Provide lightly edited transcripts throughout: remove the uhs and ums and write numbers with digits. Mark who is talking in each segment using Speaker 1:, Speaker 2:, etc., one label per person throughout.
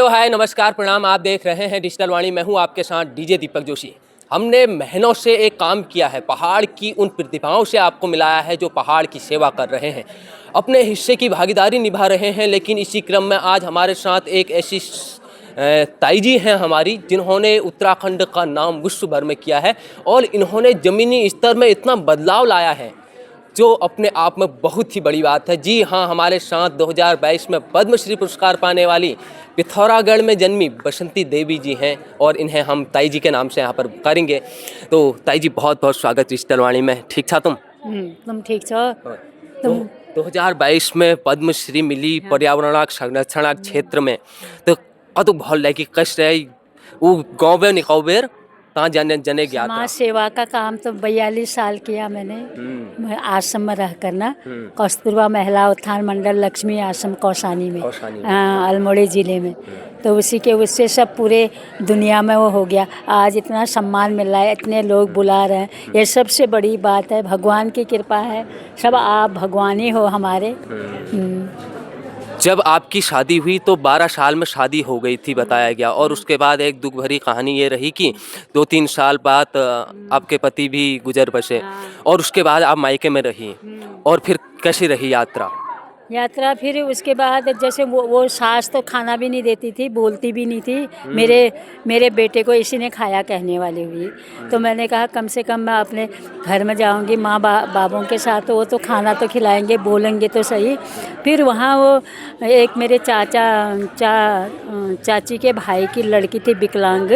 Speaker 1: Hello hi नमस्कार प्रणाम। आप देख रहे हैं डिजिटल वाणी। मैं हूं आपके साथ डीजे दीपक जोशी। हमने महीनों से एक काम किया है, पहाड़ की उन प्रतिभाओं से आपको मिलाया है जो पहाड़ की सेवा कर रहे हैं, अपने हिस्से की भागीदारी निभा रहे हैं। लेकिन इसी क्रम में आज हमारे साथ एक ऐसी ताई जी हैं हमारी, जिन्होंने उत्तराखंड का नाम विश्व भर में किया है और इन्होंने ज़मीनी स्तर में इतना बदलाव लाया है जो अपने आप में बहुत ही बड़ी बात है। जी हाँ, हमारे साथ 2022 में पद्मश्री पुरस्कार पाने वाली पिथौरागढ़ में जन्मी बसंती देवी जी हैं और इन्हें हम ताई जी के नाम से यहाँ पर करेंगे। तो ताई जी बहुत बहुत स्वागत डिजिटल वाणी में। ठीक था तुम?
Speaker 2: तुम ठीक छो?
Speaker 1: तुम 2022 में पद्मश्री मिली पर्यावरण संरक्षण क्षेत्र में, तो कतुक भल लगी कष्ट है वो गाँव निकौबेर कहाँ जने गया था।
Speaker 2: समाज सेवा का काम तो 42 साल किया मैंने आश्रम में रह कर ना, कस्तूरबा महिला उत्थान मंडल लक्ष्मी आश्रम कौसानी में, अल्मोड़ी जिले में। तो उसी के उससे सब पूरे दुनिया में वो हो गया। आज इतना सम्मान मिल रहा है, इतने लोग बुला रहे हैं, ये सबसे बड़ी बात है। भगवान की कृपा है, सब आप भगवान ही हो हमारे।
Speaker 1: जब आपकी शादी हुई तो 12 साल में शादी हो गई थी बताया गया, और उसके बाद एक दुख भरी कहानी ये रही कि 2-3 साल बाद आपके पति भी गुजर बसे और उसके बाद आप मायके में रही। और फिर कैसी रही यात्रा?
Speaker 2: फिर उसके बाद जैसे वो सास तो खाना भी नहीं देती थी, बोलती भी नहीं थी। मेरे बेटे को इसी ने खाया कहने वाली हुई। तो मैंने कहा कम से कम मैं अपने घर में जाऊंगी माँ बाबों के साथ, तो वो तो खाना तो खिलाएंगे, बोलेंगे तो सही। फिर वहाँ वो एक मेरे चाची के भाई की लड़की थी विकलांग,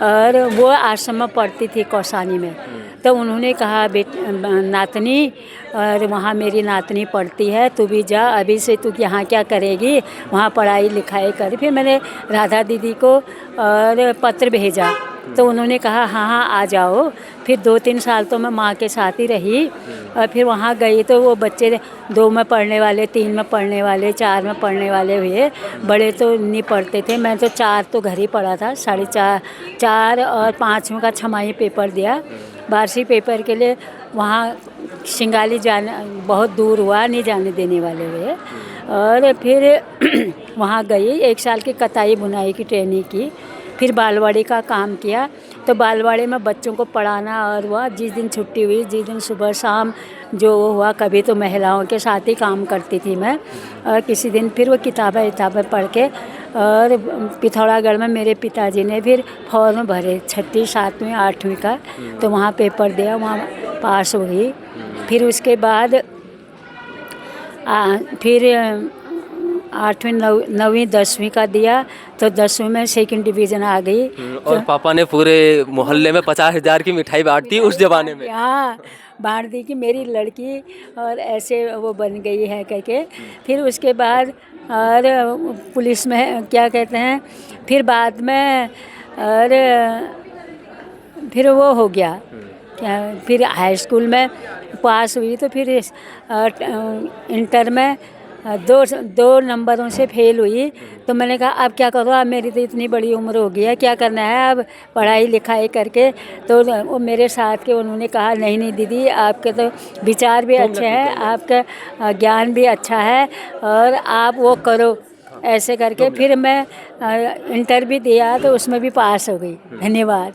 Speaker 2: और वो आश्रम में पढ़ती थी कौसानी में। तो उन्होंने कहा नातनी, और वहाँ मेरी नातनी पढ़ती है, तू भी जा, अभी से तू यहाँ क्या करेगी, वहाँ पढ़ाई लिखाई कर। फिर मैंने राधा दीदी को और पत्र भेजा, तो उन्होंने कहा हाँ आ जाओ। फिर 2-3 साल तो मैं माँ के साथ ही रही। और फिर वहाँ गई तो वो बच्चे 2 में पढ़ने वाले, 3 में पढ़ने वाले, 4 में पढ़ने वाले हुए। बड़े तो नहीं पढ़ते थे, मैं तो 4 तो घर ही पढ़ा था, 4.5 और 5 का छमाही पेपर दिया। वार्षिक पेपर के लिए वहाँ शिंगाली जाना बहुत दूर हुआ, नहीं जाने देने वाले हुए। और फिर वहाँ गई, 1 साल की कताई बुनाई की ट्रेनिंग की। फिर बालवाड़ी का काम किया, तो बालवाड़ी में बच्चों को पढ़ाना। और वह जिस दिन छुट्टी हुई, जिस दिन सुबह शाम जो हुआ, कभी तो महिलाओं के साथ ही काम करती थी मैं। और किसी दिन फिर वो किताबें पढ़ के, और पिथौरागढ़ में मेरे पिताजी ने फिर फॉर्म भरे 6वीं 7वीं 8वीं का, तो वहाँ पेपर दिया, वहाँ पास हुई। फिर उसके बाद फिर 8वीं 9वीं 10वीं का दिया, तो 10वीं में 2nd डिवीज़न आ गई।
Speaker 1: और पापा ने पूरे मोहल्ले में 50,000 की मिठाई बांट दी उस जमाने में।
Speaker 2: हाँ, बांट दी कि मेरी लड़की और ऐसे वो बन गई है करके। फिर उसके बाद और पुलिस में क्या कहते हैं, फिर बाद में और फिर वो हो गया क्या, फिर हाई स्कूल में पास हुई। तो फिर इंटर में दो नंबरों से फेल हुई। तो मैंने कहा अब क्या करो, अब मेरी तो इतनी बड़ी उम्र हो गई है, क्या करना है अब पढ़ाई लिखाई करके। तो वो मेरे साथ के उन्होंने कहा नहीं दीदी, आपके तो विचार भी अच्छे हैं, आपका ज्ञान भी अच्छा है, और आप वो करो ऐसे करके। फिर मैं इंटर भी दिया, तो उसमें भी पास हो गई। धन्यवाद।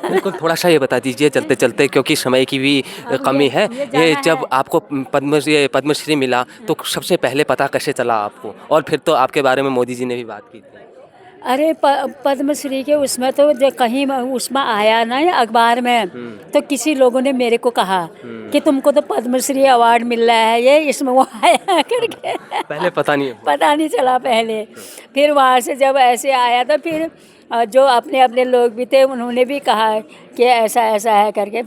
Speaker 1: बिल्कुल, थोड़ा सा ये बता दीजिए चलते चलते, क्योंकि समय की भी कमी है। ये जब आपको पद्मश्री मिला तो सबसे पहले पता कैसे चला आपको? और फिर तो आपके बारे में मोदी जी ने भी बात की थी।
Speaker 2: अरे पद्मश्री के उसमें तो जो कहीं उसमें आया ना अखबार में, तो किसी लोगों ने मेरे को कहा कि तुमको तो पद्मश्री अवार्ड मिल रहा है, ये इसमें वो आया करके।
Speaker 1: पहले पता नहीं
Speaker 2: चला पहले। फिर वहाँ से जब ऐसे आया, तो फिर जो अपने लोग भी थे उन्होंने भी कहा कि ऐसा है करके।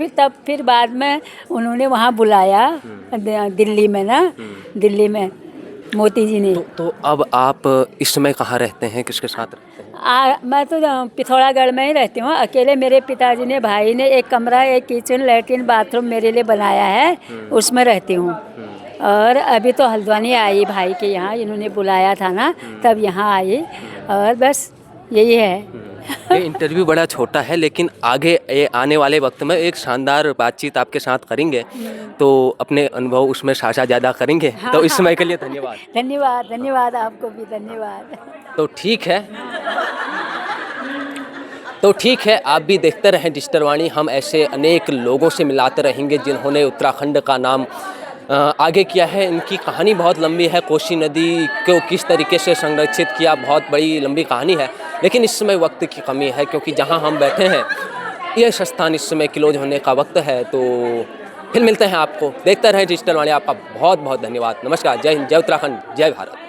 Speaker 2: फिर बाद में उन्होंने वहाँ बुलाया दिल्ली में ना, दिल्ली में मोदी जी ने।
Speaker 1: तो अब आप इस समय कहाँ रहते हैं, किसके साथ रहते हैं?
Speaker 2: मैं तो पिथौरागढ़ में ही रहती हूँ अकेले। मेरे पिताजी ने, भाई ने एक कमरा, एक किचन, लैट्रिन, बाथरूम मेरे लिए बनाया है, उसमें रहती हूँ। और अभी तो हल्द्वानी आई भाई के यहाँ, इन्होंने बुलाया था ना, तब यहाँ आई। और बस यही है।
Speaker 1: ये इंटरव्यू बड़ा छोटा है, लेकिन आगे आने वाले वक्त में एक शानदार बातचीत आपके साथ करेंगे, तो अपने अनुभव उसमें साझा ज़्यादा करेंगे। तो इस समय के लिए धन्यवाद।
Speaker 2: धन्यवाद आपको भी धन्यवाद।
Speaker 1: तो ठीक है। तो ठीक है, आप भी देखते रहें डिजिटल वाणी। हम ऐसे अनेक लोगों से मिलाते रहेंगे जिन्होंने उत्तराखंड का नाम आगे किया है। इनकी कहानी बहुत लंबी है, कोसी नदी को किस तरीके से संरक्षित किया, बहुत बड़ी लंबी कहानी है। लेकिन इस समय वक्त की कमी है, क्योंकि जहां हम बैठे हैं यह स्थान इस समय क्लोज होने का वक्त है। तो फिर मिलते हैं आपको, देखते रहें डिजिटल वाणी। आपका बहुत बहुत धन्यवाद। नमस्कार, जय हिंद, जय उत्तराखंड, जय भारत।